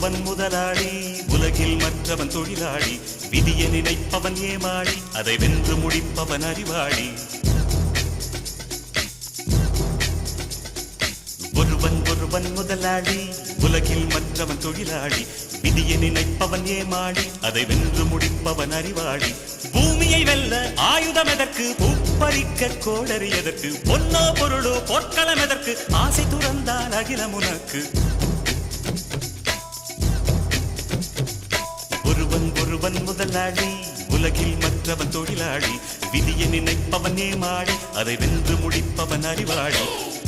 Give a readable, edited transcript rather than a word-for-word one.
ஒருவன் முதலாளி, உலகில் மற்றவன் தொழிலாளி. விதியை நினைப்பவன் ஏமாளி, அதை வென்று முடிப்பவன் அறிவாளி. ஒருவன் முதலாளி, உலகில் மற்றவன் தொழிலாளி. விதியை நினைப்பவன் ஏமாளி, அதை வென்று முடிப்பவன் அறிவாளி. பூமியை வெல்ல ஆயுதம் எதற்கு, பூப்பறிக்க கோடரி எதற்கு, பொன்னோ பொருளோ பொற்களம் எதற்கு, ஆசை துறந்தால் அகிலம் உனக்கு. ஒருவன் முதலாளி, உலகில் மற்றவன் தொழிலாளி. விதியை நினைப்பவன் ஏமாளி, அதை வென்று முடிப்பவன் அறிவாளி.